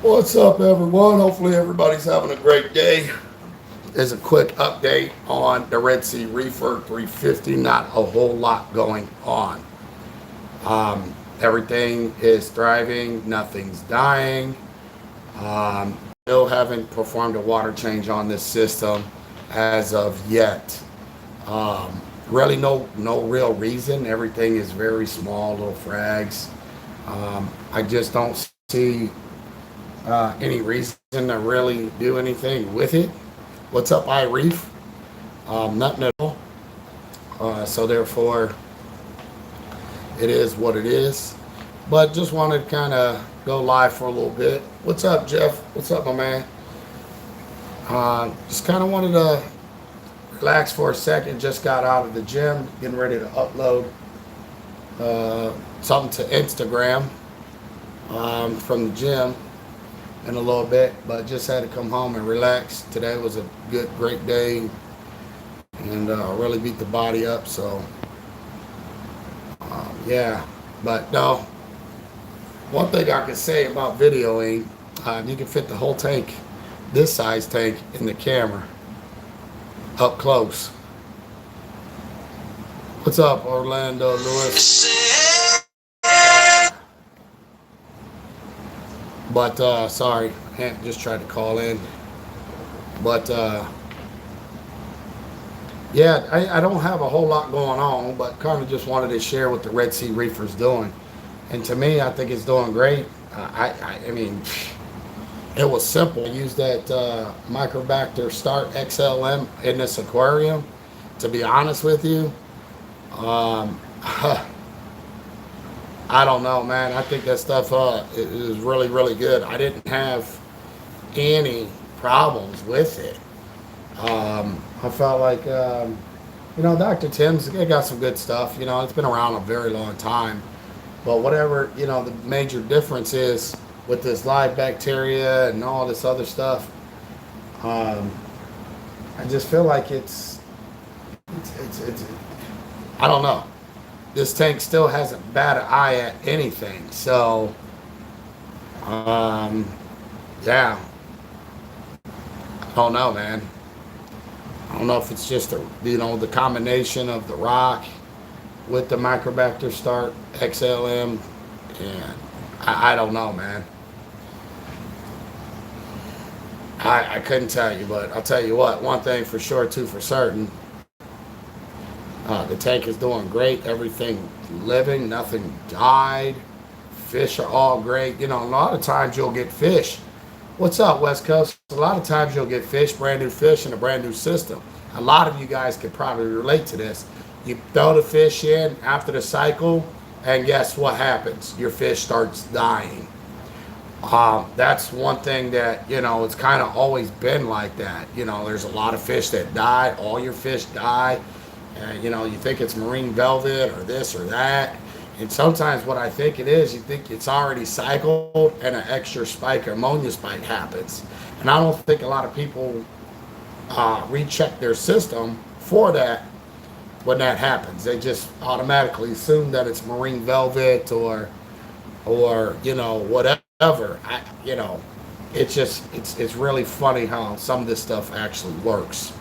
What's up, everyone? Hopefully, everybody's having a great day. There's a quick update on the Sea Reefer 350. Not a whole lot going on. Everything is thriving, nothing's dying. Still haven't performed a water change on this system as of yet. Really, no real reason. Everything is very small, little frags. I just don't see any reason to really do anything with it. What's up, Reef? Nothing at all. So therefore, it is what it is. But just wanted to kind of go live for a little bit. What's up, Jeff? What's up, my man? Just kind of wanted to relax for a second. Just got out of the gym, getting ready to upload something to Instagram from the gym in a little bit, but just had to come home and relax. Today was a great day, and really beat the body up. So, yeah. But no, one thing I can say about videoing, you can fit the whole tank, this size tank, in the camera up close. What's up, Orlando Lewis? But sorry, Aunt just tried to call in. But yeah, I don't have a whole lot going on, but kind of just wanted to share what the Sea Reefer's doing. And to me, I think it's doing great. I mean, it was simple. I used that Microbacter Start XLM in this aquarium. To be honest with you, I don't know, man. I think that stuff is really, really good. I didn't have any problems with it. I felt like, Dr. Tim's they got some good stuff. It's been around a very long time. But whatever, the major difference is with this live bacteria and all this other stuff, I just feel like it's I don't know. This tank still hasn't batted an eye at anything. So, yeah. I don't know, man. I don't know if it's just the combination of the rock with the Microbacter Start XLM, and I don't know, man. I couldn't tell you, but I'll tell you what. One thing for sure, two for certain. The tank is doing great. Everything living, nothing died. Fish are all great. A lot of times you'll get fish. What's up, West Coast? A lot of times you'll get fish, brand new fish in a brand new system. A lot of you guys could probably relate to this. You throw the fish in after the cycle, and guess what happens? Your fish starts dying. That's one thing that, it's kind of always been like that. There's a lot of fish that die. All your fish die. You think it's marine velvet or this or that. And sometimes what I think it is, you think it's already cycled and an extra spike, ammonia spike happens. And I don't think a lot of people recheck their system for that when that happens. They just automatically assume that it's marine velvet or whatever. It's really funny how some of this stuff actually works.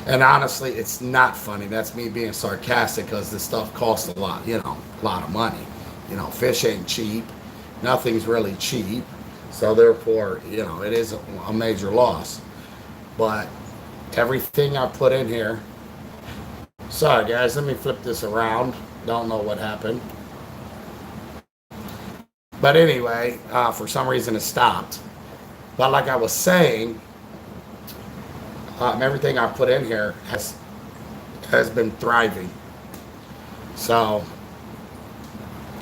And honestly, it's not funny. That's me being sarcastic because this stuff costs a lot, a lot of money. Fish ain't cheap. Nothing's really cheap. So therefore, it is a major loss. But everything I put in here, sorry guys, let me flip this around. Don't know what happened. But anyway, for some reason it stopped. But like I was saying, everything I put in here has been thriving. So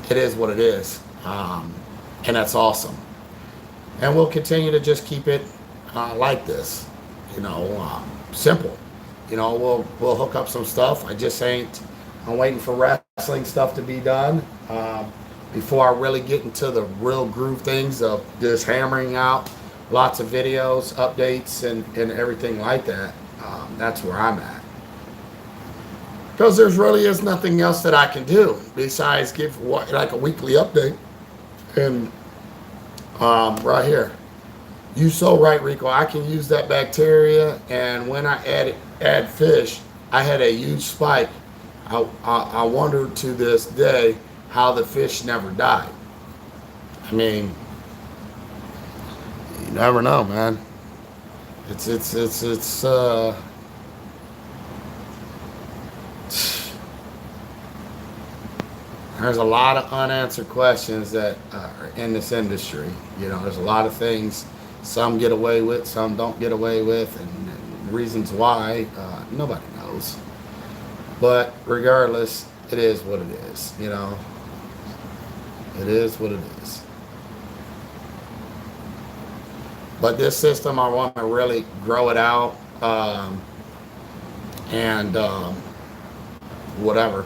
it is what it is, and that's awesome. And we'll continue to just keep it like this, simple. We'll hook up some stuff. I'm waiting for wrestling stuff to be done before I really get into the real groove things of just hammering out lots of videos, updates, and everything like that. That's where I'm at. Because there's really is nothing else that I can do besides give like a weekly update and Right here. You so right, Rico. I can use that bacteria, and when I add fish, I had a huge spike. I wonder to this day how the fish never died. I mean, you never know, man. It's there's a lot of unanswered questions that are in this industry. You know, there's a lot of things some get away with, some don't get away with, and reasons why nobody knows. But regardless, it is what it is. You know, it is what it is. But this system, I want to really grow it out, and whatever.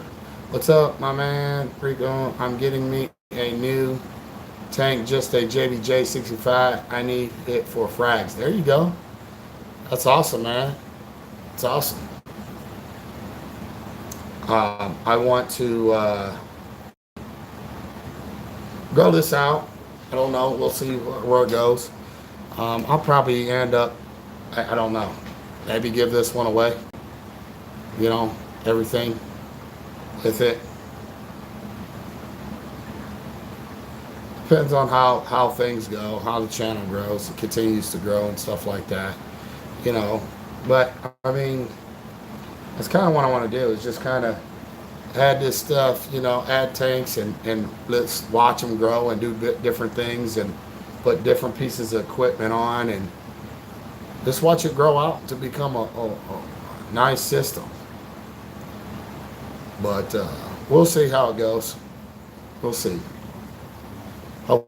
What's up, my man? Rico, I'm getting me a new tank, just a JBJ65. I need it for frags. There you go. That's awesome, man. It's awesome. I want to grow this out. I don't know. We'll see where it goes. I'll probably end up, I don't know, maybe give this one away. You know, everything with it. Depends on how things go, how the channel grows, it continues to grow and stuff like that. You know, but I mean, that's kind of what I want to do, is just kind of add this stuff, you know, add tanks and let's watch them grow and do different things and put different pieces of equipment on and just watch it grow out to become a nice system. But we'll see how it goes. We'll see. Oh,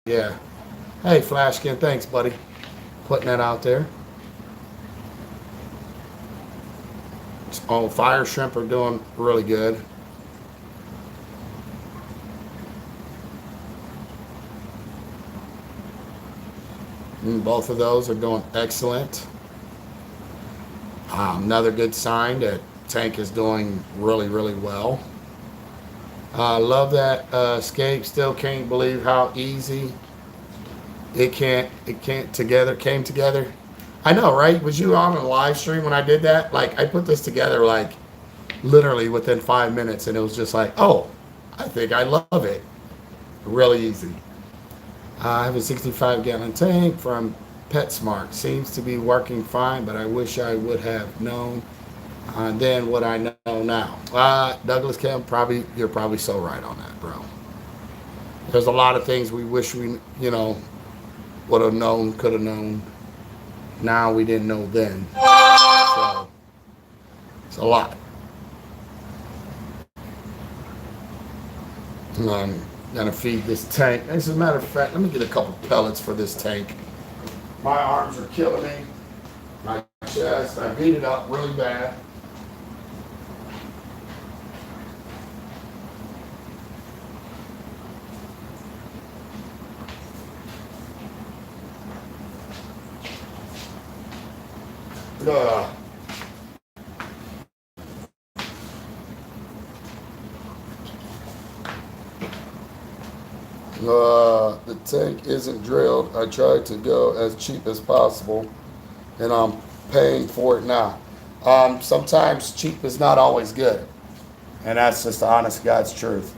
yeah. Hey, Flashkin, thanks, buddy. Putting that out there. Oh, fire shrimp are doing really good. And both of those are doing excellent. Another good sign that tank is doing really, really well. I love that escape. Still can't believe how easy it came together. I know, right? Was you on a live stream when I did that? Like, I put this together like literally within 5 minutes, and it was just like, oh, I think I love it. Really easy. I have a 65-gallon tank from PetSmart. Seems to be working fine, but I wish I would have known then what I know now. Douglas Kim, you're probably so right on that, bro. There's a lot of things we wish we, you know, would have known, could have known. Now we didn't know then. So it's a lot. I'm gonna feed this tank. As a matter of fact, let me get a couple pellets for this tank. My arms are killing me. My chest, I beat it up really bad. The tank isn't drilled. I tried to go as cheap as possible, and I'm paying for it now. Sometimes cheap is not always good, and that's just the honest God's truth.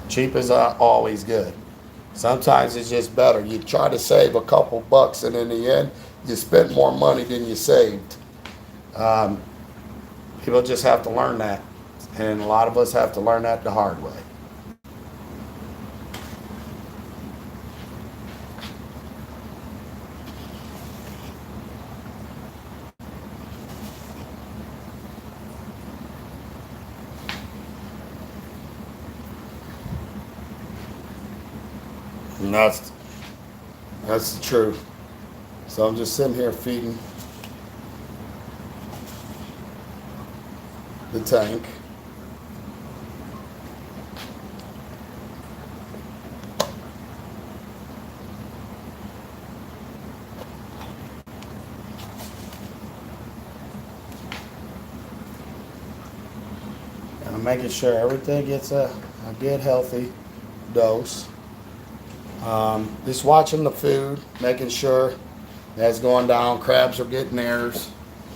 Cheap is not always good. Sometimes it's just better. You try to save a couple bucks, and in the end, you spent more money than you saved. People just have to learn that, and a lot of us have to learn that the hard way. And that's the truth. So I'm just sitting here feeding the tank. And I'm making sure everything gets a good healthy dose. Just watching the food, making sure that's going down. Crabs are getting theirs.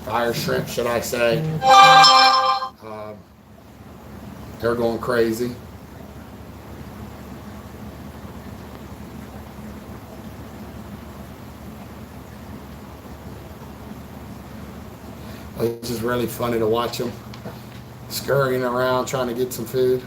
Fire shrimp, should I say. They're going crazy. It's just really funny to watch them scurrying around trying to get some food.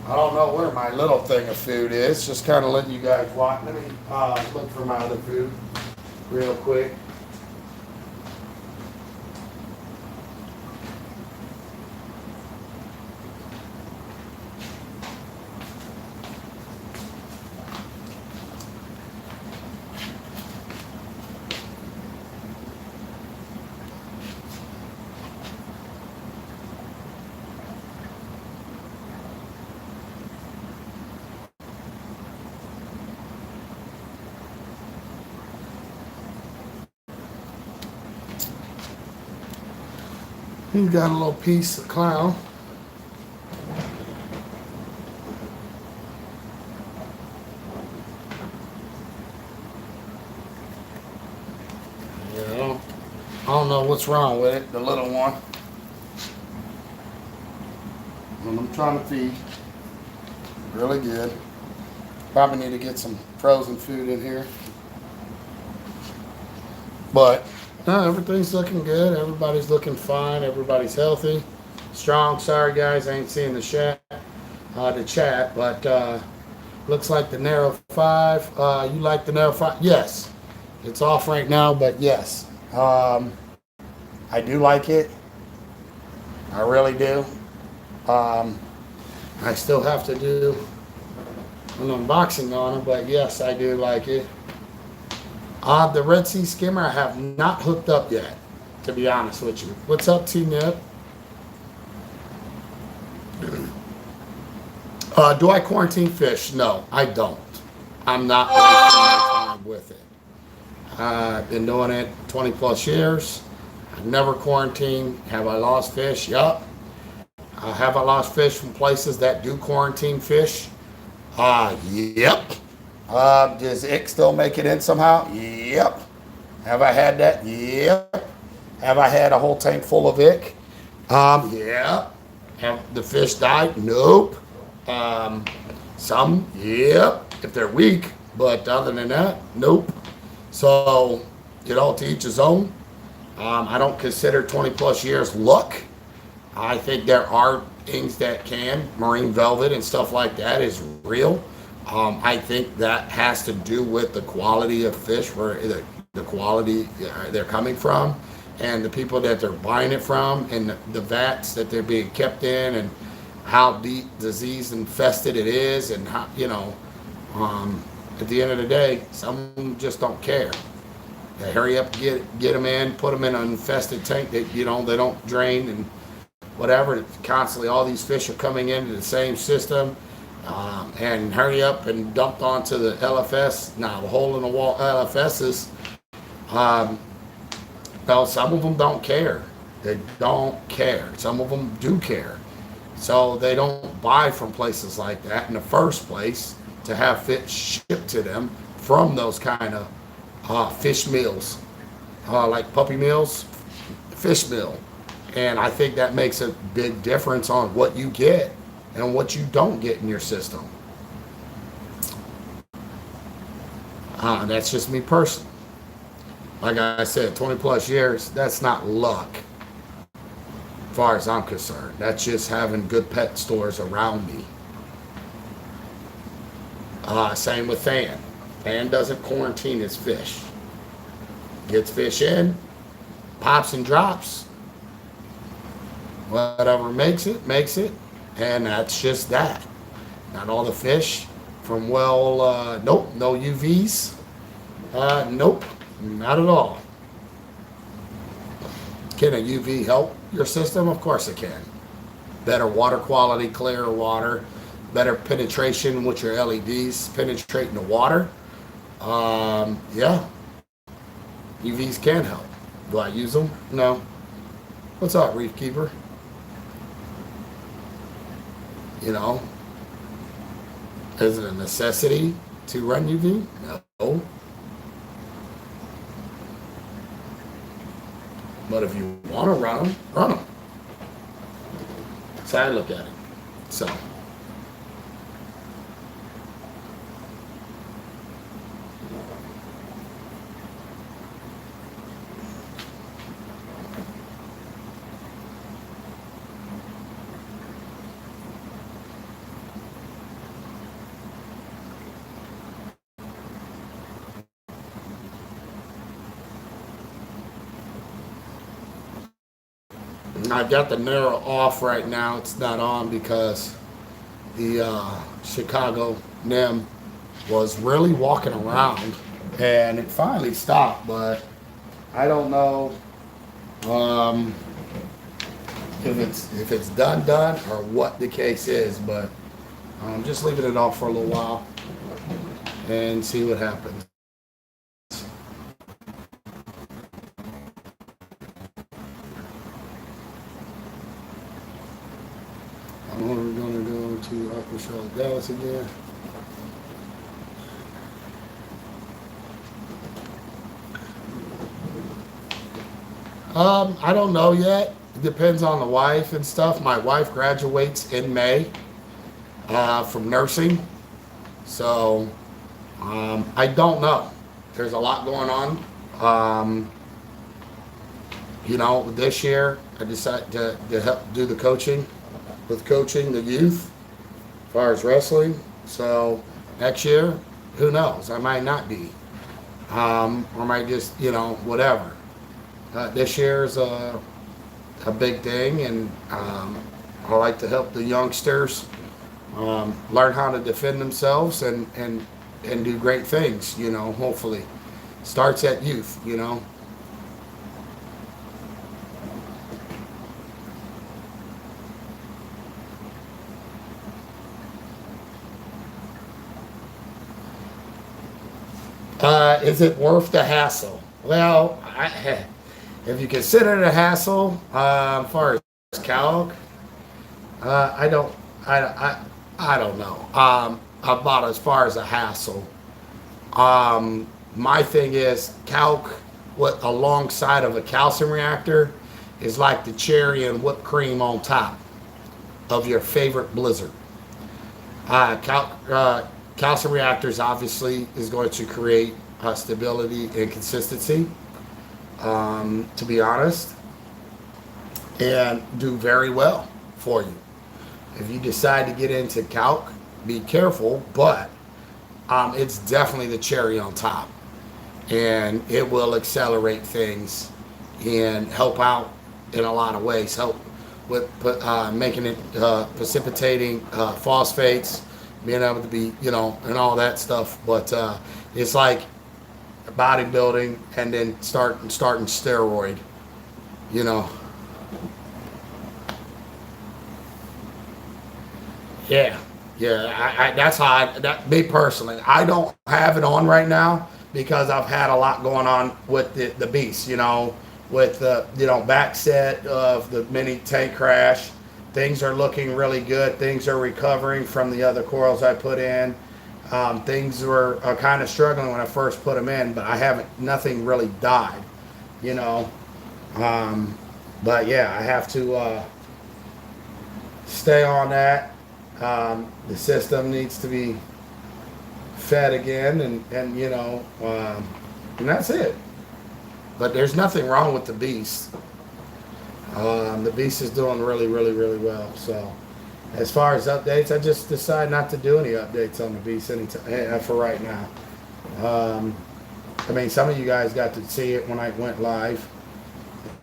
I don't know where my little thing of food is. Just kind of letting you guys watch. Let me look for my other food real quick. He's got a little piece of clown. Yeah, I don't know what's wrong with it, the little one. And I'm trying to feed. Really good. Probably need to get some frozen food in here. But no, everything's looking good. Everybody's looking fine. Everybody's healthy, strong. Sorry guys, I ain't seeing the chat. But looks like the narrow 5. You like the narrow 5? Yes. It's off right now, but yes. I do like it. I really do. I still have to do an unboxing on it, but yes, I do like it. The Red Sea Skimmer I have not hooked up yet, to be honest with you. What's up, T-Nip? Do I quarantine fish? No, I don't. I'm not wasting my time with it. I've been doing it 20 plus years. I've never quarantined. Have I lost fish? Yup. Have I lost fish from places that do quarantine fish? Yep. Does Ick still make it in somehow? Yep. Have I had that? Yep. Have I had a whole tank full of Ick? Yeah. Have the fish died? Nope. Some, yep. If they're weak, but other than that, nope. So, to each his own. I don't consider 20 plus years luck. I think there are things that can. Marine velvet and stuff like that is real. I think that has to do with the quality of fish, where the quality they're coming from, and the people that they're buying it from, and the vats that they're being kept in, and how deep disease infested it is, and how, at the end of the day, some of them just don't care. They hurry up, get them in, put them in an infested tank that they don't drain and whatever. Constantly, all these fish are coming into the same system. And hurry up and dumped onto the LFS. Now, the hole in the wall LFSs, some of them don't care. They don't care. Some of them do care. So they don't buy from places like that in the first place to have fish shipped to them from those kind of fish meals, like puppy meals, fish meal. And I think that makes a big difference on what you get and what you don't get in your system. That's just me personally. Like I said, 20 plus years, that's not luck, as far as I'm concerned. That's just having good pet stores around me. Same with Fan. Fan doesn't quarantine his fish. Gets fish in, pops and drops. Whatever makes it. And that's just that. Not all the fish from nope, no UVs. Nope, not at all. Can a UV help your system? Of course it can. better water quality, clearer water, better penetration with your LEDs penetrating the water. Yeah, UVs can help. Do I use them? No. What's up, Reef Keeper? You know, is it a necessity to run UV? No. But if you want to run them, run them. That's how I look at it. So. I've got the narrow off right now. It's not on because the Chicago NIM was really walking around, and it finally stopped. But I don't know if it's done or what the case is. But I'm just leaving it off for a little while and see what happens. We're going to go to Aquariums Dallas again. I don't know yet. It depends on the wife and stuff. My wife graduates in May from nursing. So I don't know. There's a lot going on. You know, this year I decided to help do the coaching. With coaching the youth as far as wrestling. So next year, who knows? I might not be. Or might just, you know, whatever. This year's a big thing, and I like to help the youngsters learn how to defend themselves and do great things, you know, hopefully. Starts at youth, you know. Is it worth the hassle? Well, if you consider it a hassle, as far as calc, I don't know. About as far as a hassle. My thing is calc, what alongside of a calcium reactor, is like the cherry and whipped cream on top of your favorite blizzard. Calcium reactors obviously is going to create stability and consistency, to be honest, and do very well for you. If you decide to get into calc, be careful, but it's definitely the cherry on top, and it will accelerate things and help out in a lot of ways. Help with making it precipitating phosphates, being able to be, you know, and all that stuff. But it's like bodybuilding and then starting steroid, you know. Yeah, that's how me personally, I don't have it on right now because I've had a lot going on with the beast, you know, with the, you know, back set of the mini tank crash. Things are looking really good. Things are recovering from the other corals I put in. Things were kind of struggling when I first put them in, but nothing really died, you know. But yeah, I have to stay on that. The system needs to be fed again, and you know, and that's it. But there's nothing wrong with the beast. The beast is doing really well. So as far as updates, I just decided not to do any updates on the beast anytime for right now. I mean, some of you guys got to see it when I went live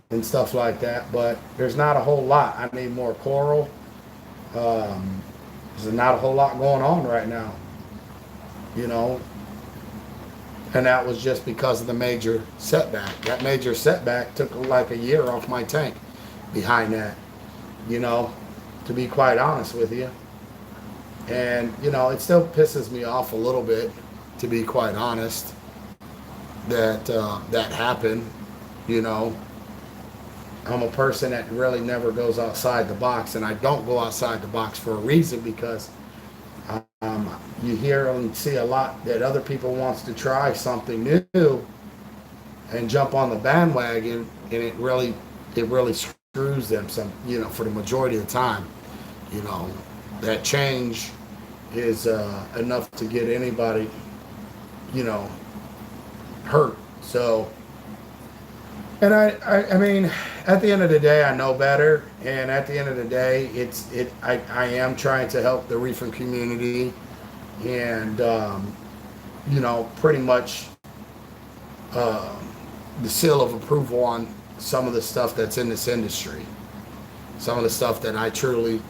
and stuff like that, but there's not a whole lot. I need more coral. There's not a whole lot going on right now, you know, and that was just because of the major setback. That major setback took like a year off my tank behind that, you know. to be quite honest with you. And, you know, it still pisses me off a little bit, to be quite honest, that that happened. You know, I'm a person that really never goes outside the box, and I don't go outside the box for a reason, because you hear and see a lot that other people wants to try something new and jump on the bandwagon, and it really screws them some, you know, for the majority of the time. You know, that change is enough to get anybody, you know, hurt. So, and I mean, at the end of the day, I know better, and at the end of the day, I am trying to help the reefing community, and you know, pretty much the seal of approval on some of the stuff that's in this industry, some of the stuff that I truly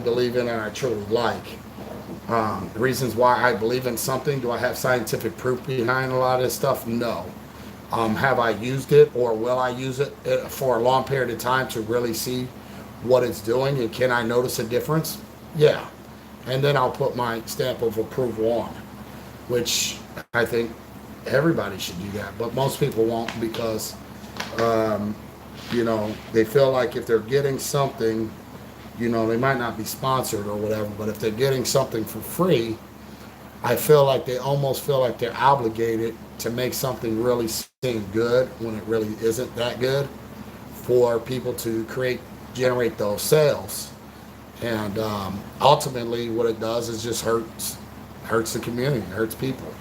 believe in and I truly like. The reasons why I believe in something, do I have scientific proof behind a lot of this stuff? No. Have I used it, or will I use it for a long period of time to really see what it's doing, and can I notice a difference? Yeah. And then I'll put my stamp of approval on, which I think everybody should do that, but most people won't, because you know, they feel like if they're getting something, you know, they might not be sponsored or whatever, but if they're getting something for free, I feel like they almost feel like they're obligated to make something really seem good when it really isn't that good, for people to generate those sales. And ultimately what it does is just hurts the community, hurts people.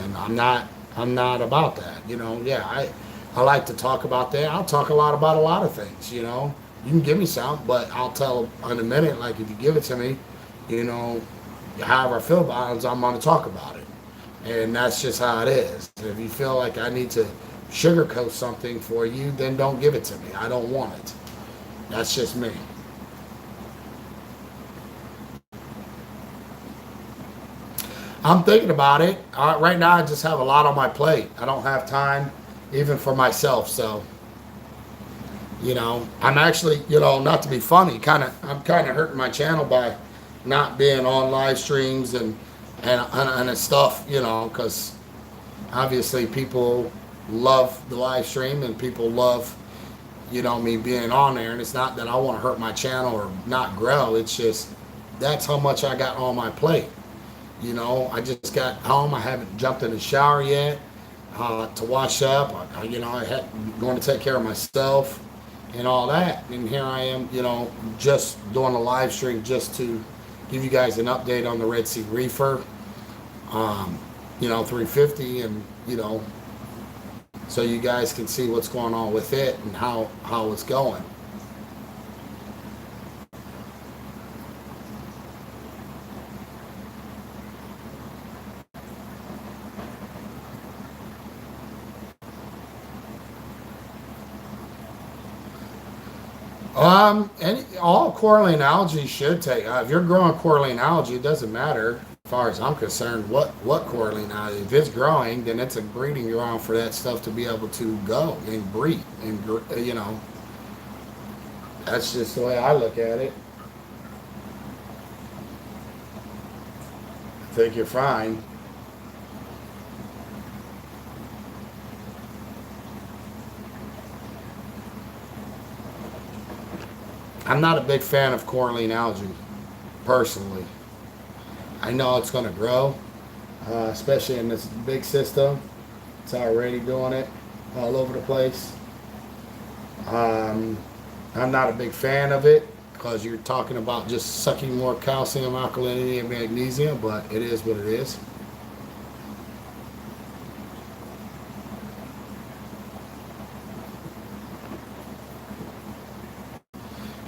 And I'm not about that, you know. Yeah, I like to talk about that. I'll talk about a lot of things, you know. You can give me some, but I'll tell in a minute, like, if you give it to me, you know, however I feel about it, I'm going to talk about it. And that's just how it is. If you feel like I need to sugarcoat something for you, then don't give it to me. I don't want it. That's just me. I'm thinking about it. Right now, I just have a lot on my plate. I don't have time even for myself. So, you know, I'm actually, you know, not to be funny, I'm kind of hurting my channel by not being on live streams and stuff, you know, because obviously people love the live stream and people love, you know, me being on there. And it's not that I want to hurt my channel or not grow. It's just that's how much I got on my plate. You know, I just got home. I haven't jumped in the shower yet to wash up. You know, I had going to take care of myself and all that. And here I am, you know, just doing a live stream just to give you guys an update on the Sea Reefer, you know, 350, and, you know, so you guys can see what's going on with it and how it's going. All coralline algae should take. If you're growing coralline algae, it doesn't matter as far as I'm concerned what coralline algae. If it's growing, then it's a breeding ground for that stuff to be able to go and breed. And, you know, that's just the way I look at it. I think you're fine. I'm not a big fan of coralline algae, personally. I know it's going to grow, especially in this big system. It's already doing it all over the place. I'm not a big fan of it because you're talking about just sucking more calcium, alkalinity, and magnesium, but it is what it is.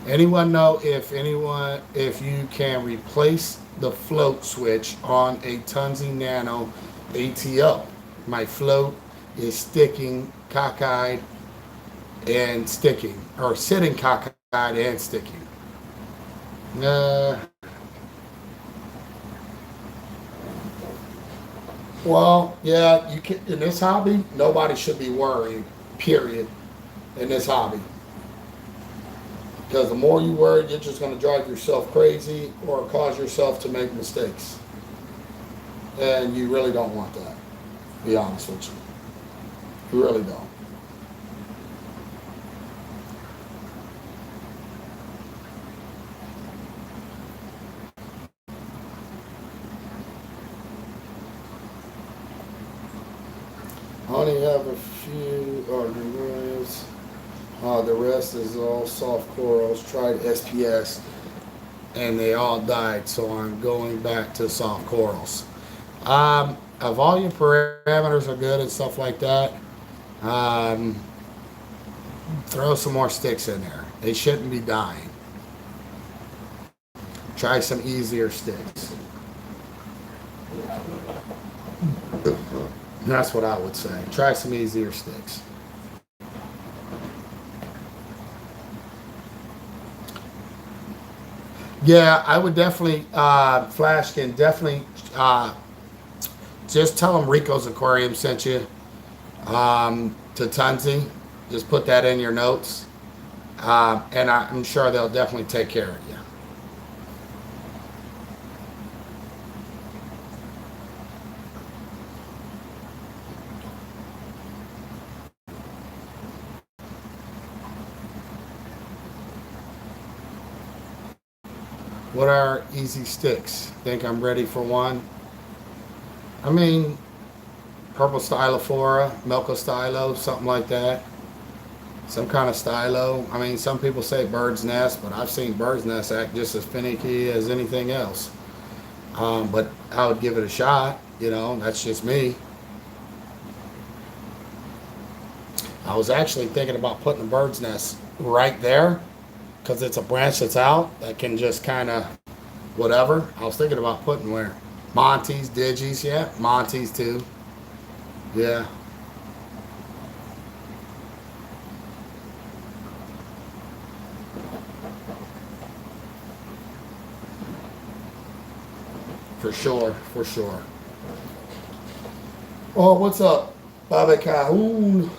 Anyone know if you can replace the float switch on a Tunzi Nano ATO? My float is sticking cockeyed and sticking, or sitting cockeyed and sticking. Well, yeah, you can. In this hobby, nobody should be worrying. Period. In this hobby. Because the more you worry, you're just going to drive yourself crazy or cause yourself to make mistakes. And you really don't want that, to be honest with you. You really don't. I only have a few arguments. The rest is all soft corals. Tried SPS and they all died, so I'm going back to soft corals. Volume parameters are good and stuff like that. Um, Throw some more sticks in there. They shouldn't be dying. Try some easier sticks. That's what I would say. Try some easier sticks. Yeah, I would definitely, Flash can definitely just tell them Rico's Aquarium sent you to Tunzi. Just put that in your notes. And I'm sure they'll definitely take care of you. What are easy sticks? Think I'm ready for one? I mean, purple stylophora, Melco stylo, something like that. Some kind of stylo. I mean, some people say bird's nest, but I've seen bird's nest act just as finicky as anything else. But I would give it a shot. You know, that's just me. I was actually thinking about putting a bird's nest right there because it's a branch that's out that can just kind of whatever. I was thinking about putting where Monty's, Digis, yeah, Monty's too. Yeah, for sure, for sure. Oh, what's up, Bobby Cahoon?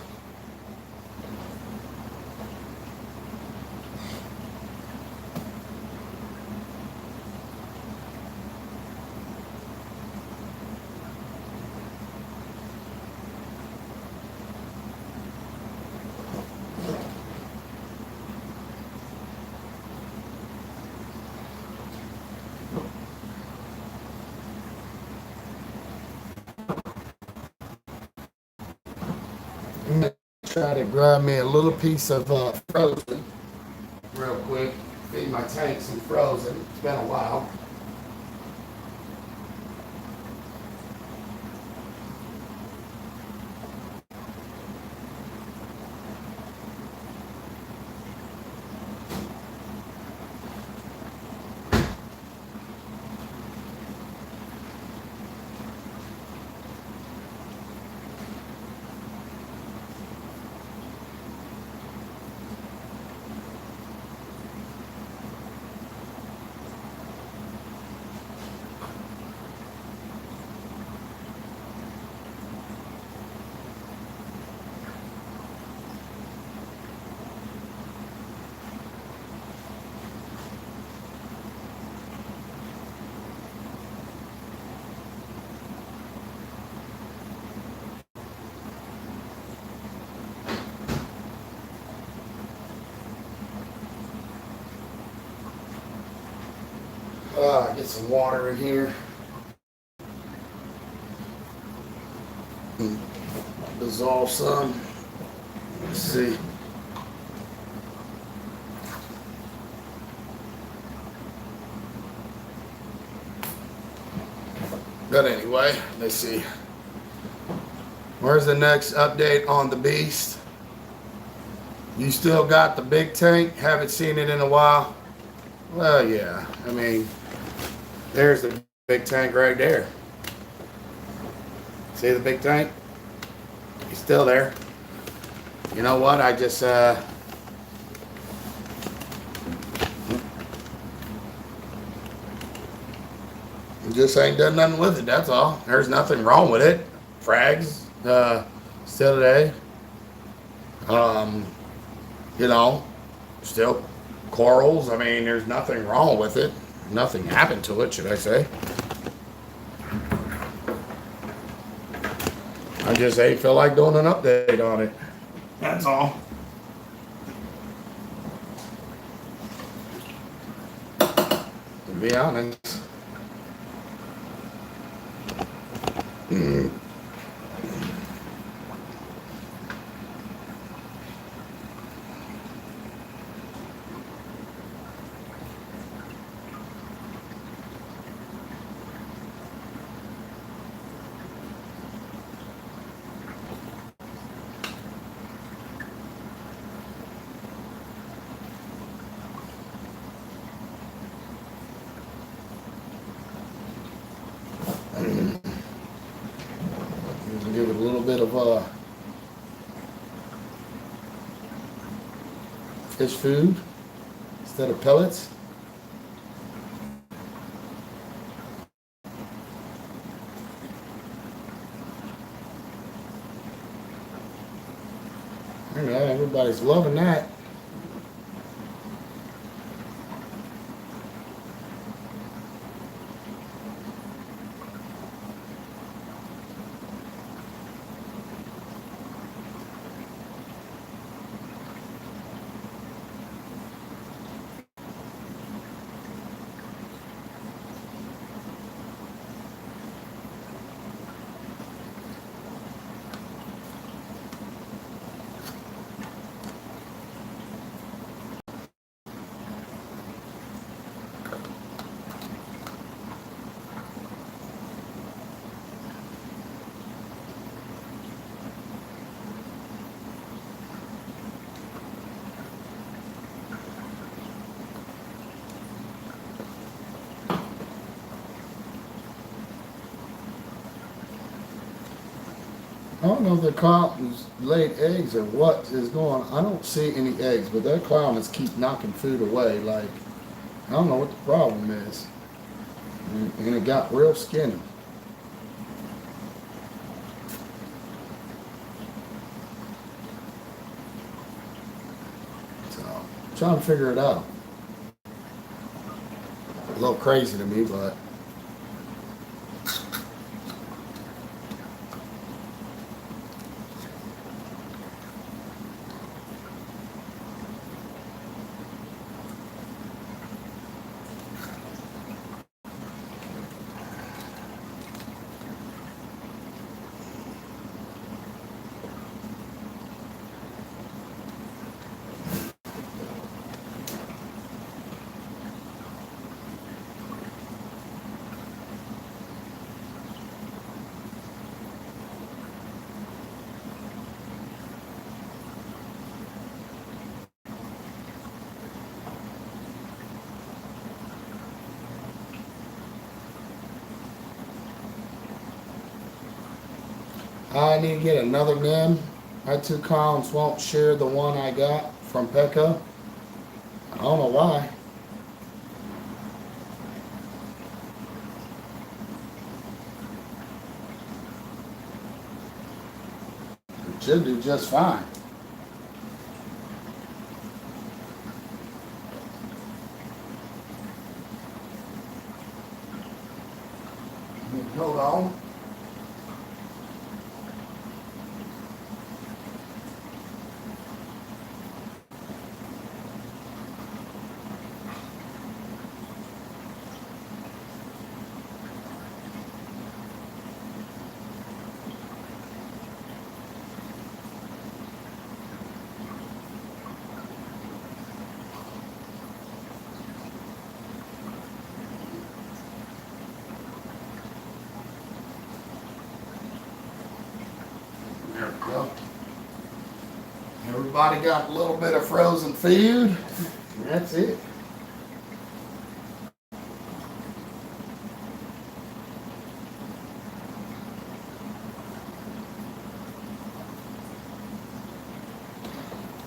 I'm gonna try to grab me a little piece of frozen real quick. Feed my tank some frozen. It's been a while. Get some water in here. Dissolve some. Let's see. But anyway, let's see. Where's the next update on the beast? You still got the big tank? Haven't seen it in a while? Well, yeah. I mean, there's the big tank right there. See the big tank? He's still there. You know what? I just ain't done nothing with it. That's all. There's nothing wrong with it. Frags, still today. You know, still corals. I mean, there's nothing wrong with it. Nothing happened to it, should I say. I just ain't feel like doing an update on it. That's all. To be honest. Give it a little bit of fish food instead of pellets. Yeah, everybody's loving that. I don't know if the clown's laid eggs or what is going on. I don't see any eggs, but that clown is keep knocking food away. Like, I don't know what the problem is. And it got real skinny. So, I'm trying to figure it out. A little crazy to me, but I need to get another NIM. My two clowns won't share the one I got from Petco. I don't know why. It should do just fine. Hold on. There we go. Everybody got a little bit of frozen food. And that's it.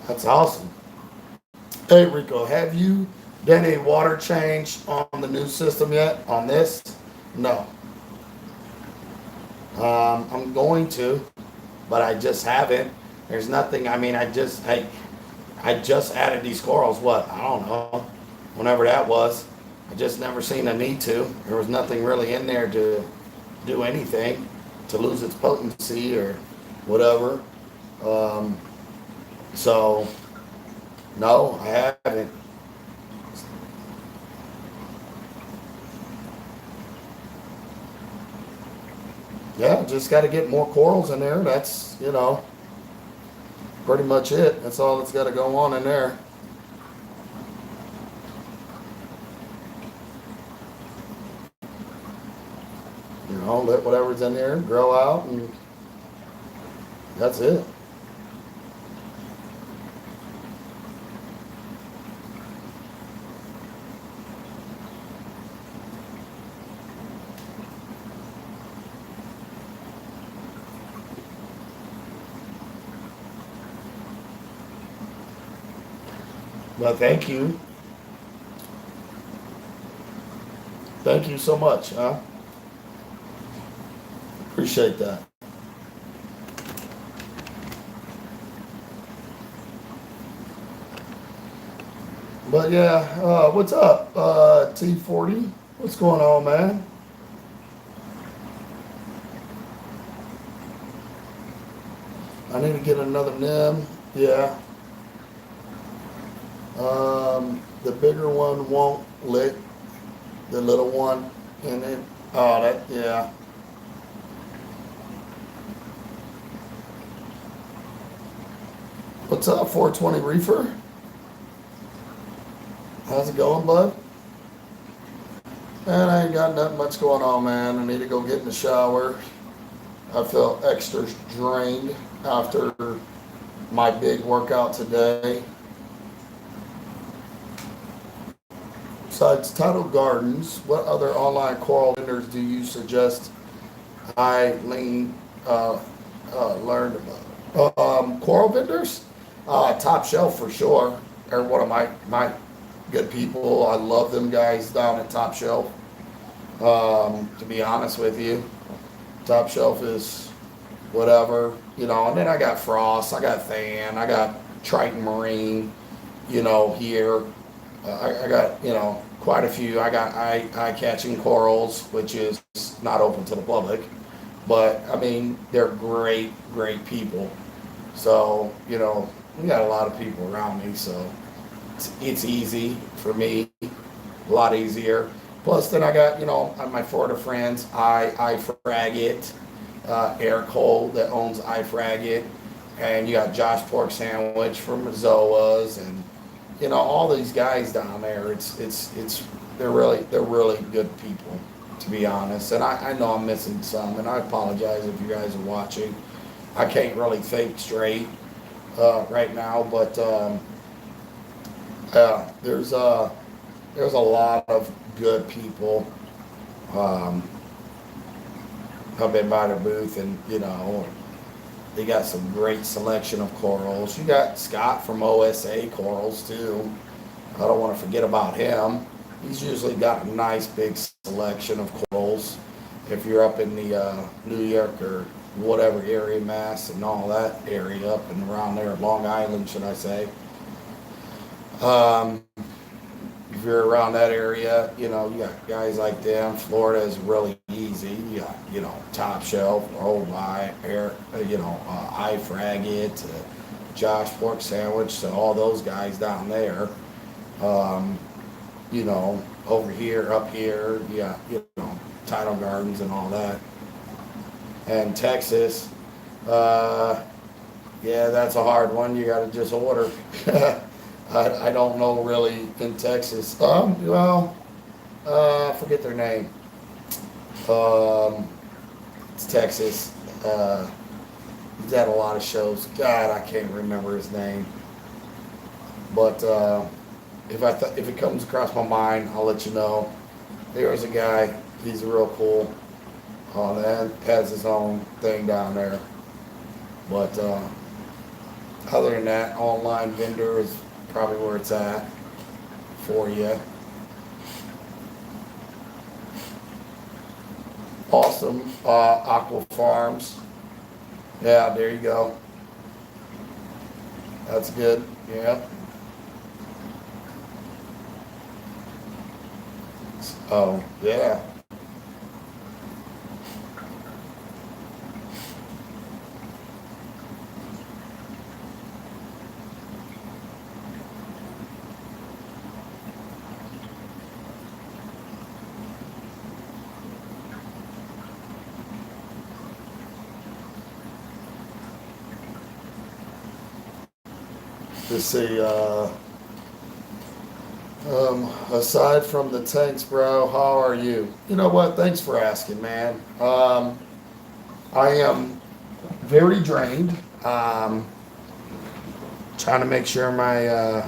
That's awesome. Hey Rico, have you done a water change on the new system yet? On this? No. I'm going to, but I just haven't. There's nothing. I mean, I I just added these corals, what, I don't know, whenever that was. I just never seen a need to. There was nothing really in there to do anything, to lose its potency or whatever. Um, so, no, I haven't. Yeah, just got to get more corals in there. That's, pretty much it. That's all that's got to go on in there. Let whatever's in there grow out, and that's it. Well, thank you. Thank you so much, huh? Appreciate that. But yeah, what's up, T40? What's going on, man? I need to get another NIM. Yeah. The bigger one won't lick the little one in it. Oh, yeah. What's up, 420 Reefer? How's it going, bud? Man, I ain't got nothing much going on, man. I need to go get in the shower. I feel extra drained after my big workout today. Besides Tidal Gardens, what other online coral vendors do you suggest I learned about? Coral vendors? Top Shelf for sure. They're one of my good people. I love them guys down at Top Shelf. To be honest with you, Top Shelf is whatever, and then I got Frost, I got Than, I got Triton Marine, here. I got, quite a few. I got eye-catching corals, which is not open to the public. But, I mean, they're great, great people. So, we got a lot of people around me, so it's easy for me, a lot easier. Plus, then I got, my Florida friends, I Fragget, Eric Cole that owns I Fragget, and you got Josh Pork Sandwich from Zoas, and all these guys down there. They're really good people, to be honest. And I know I'm missing some, and I apologize if you guys are watching. I can't really think straight right now, but there's a lot of good people. I've been by the booth, and they got some great selection of corals. You got Scott from OSA Corals too. I don't want to forget about him. He's usually got a nice big selection of corals. If you're up in the New York or whatever area, Mass and all that area up and around there, Long Island, should I say. If you're around that area, you got guys like them. Florida is really easy. You got, Top Shelf, I Fragget, Josh Pork Sandwich, so all those guys down there. Over here, up here, yeah, Tidal Gardens and all that. And Texas, yeah, that's a hard one. You got to just order. I don't know really in Texas. Forget their name. It's Texas. He's had a lot of shows. God, I can't remember his name. But if it comes across my mind, I'll let you know. There's a guy. He's real cool. That has his own thing down there. But other than that, online vendor is probably where it's at for you. Awesome. Aqua Farms. Yeah, there you go. That's good. Yep. Oh, yeah. Let's see, aside from the tanks, bro, how are you? You know what? Thanks for asking, man. I am very drained. Um, Trying to make sure my,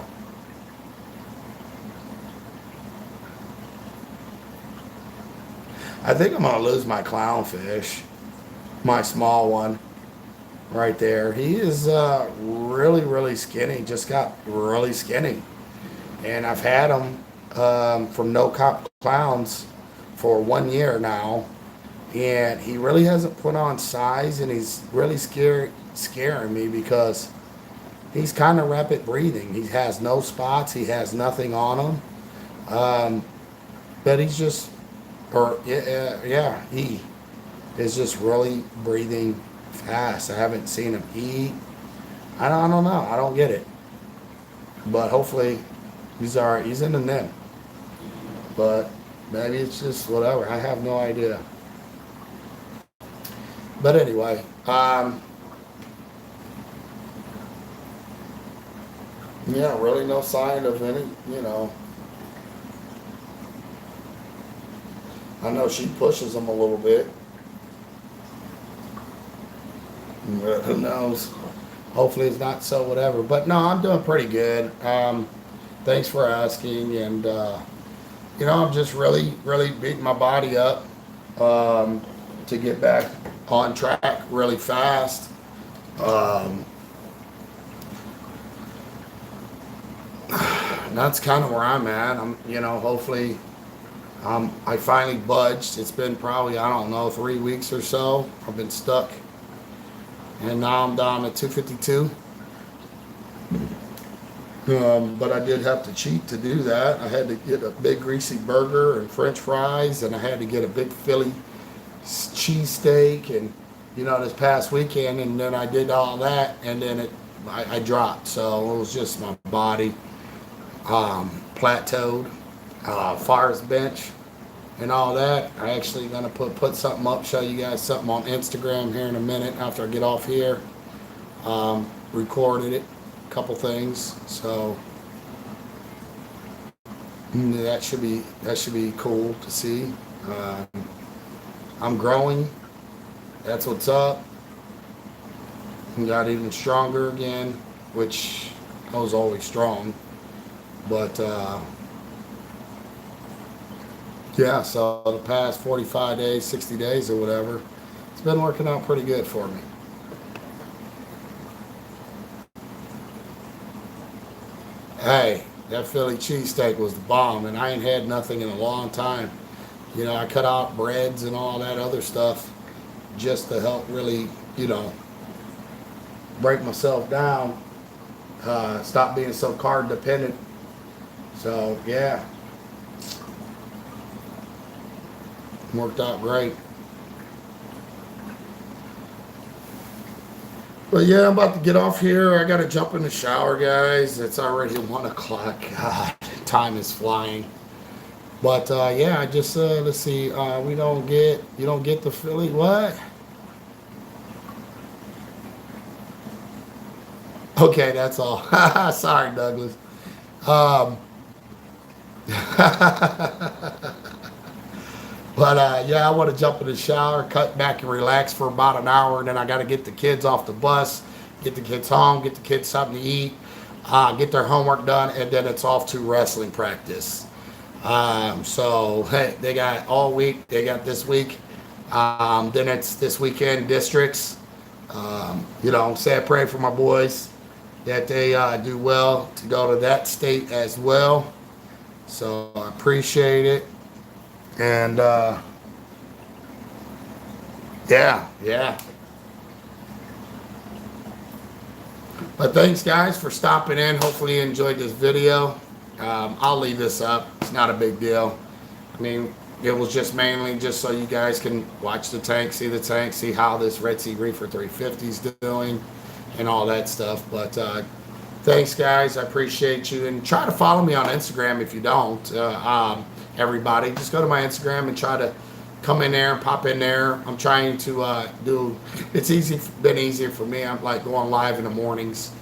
I think I'm gonna lose my clownfish, my small one right there. He is really, really skinny. Just got really skinny, and I've had him from no cop clowns for 1 year now, and he really hasn't put on size, and he's really scaring me because he's kind of rapid breathing. He has no spots. He has nothing on him. Um, but he's just, or yeah, he is just really breathing fast. I haven't seen him eat. I don't know. I don't get it. But hopefully he's all right. He's in the net. But maybe it's just whatever. I have no idea. But anyway, yeah, really no sign of any, I know she pushes him a little bit. But who knows? Hopefully it's not so whatever. But no, I'm doing pretty good. Thanks for asking. And, I'm just really, really beating my body up to get back on track really fast. Um, that's kind of where I'm at. Hopefully, I finally budged. It's been probably, I don't know, 3 weeks or so. I've been stuck. And now I'm down at 252. But I did have to cheat to do that. I had to get a big greasy burger and French fries, and I had to get a big Philly cheesesteak, and this past weekend, and then I did all that, and then I dropped. So it was just my body plateaued, fires bench, and all that. I actually gonna put something up, show you guys something on Instagram here in a minute after I get off here. Recorded it, a couple things, so that should be cool to see. I'm growing. That's what's up. Got even stronger again, which I was always strong, but yeah. So the past 45 days, 60 days, or whatever, it's been working out pretty good for me. Hey, that Philly cheesesteak was the bomb, and I ain't had nothing in a long time. I cut out breads and all that other stuff just to help really, break myself down, stop being so carb dependent. So yeah, worked out great. But yeah, I'm about to get off here. I got to jump in the shower, guys. It's already 1 o'clock. God, time is flying. But yeah, I just let's see. You don't get the Philly what? Okay, that's all. Sorry, Douglas. Um, but yeah, I want to jump in the shower, cut back and relax for about an hour, and then I got to get the kids off the bus, get the kids home, get the kids something to eat, get their homework done, and then it's off to wrestling practice. So hey, they got all week. They got this week. Then it's this weekend districts. Say I pray for my boys that they do well to go to that state as well. So I appreciate it. And yeah, yeah. But thanks, guys, for stopping in. Hopefully you enjoyed this video. I'll leave this up. It's not a big deal. I mean, it was just mainly just so you guys can watch the tank, see how this Red Sea Reefer 350 is doing and all that stuff. But thanks, guys. I appreciate you. And try to follow me on Instagram if you don't. Everybody, just go to my Instagram and try to come in there, pop in there. I'm trying to it's been easier for me. I'm like going live in the mornings.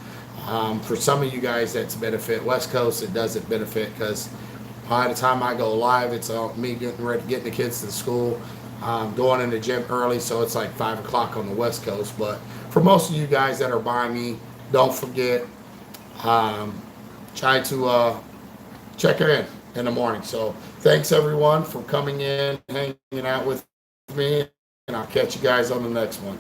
For some of you guys, that's benefit. West Coast, it doesn't benefit because by the time I go live, it's me getting the kids to school, going in the gym early, so it's like 5 o'clock on the West Coast. But for most of you guys that are buying me, don't forget, try to check in the morning. So thanks everyone for coming in, hanging out with me, and I'll catch you guys on the next one.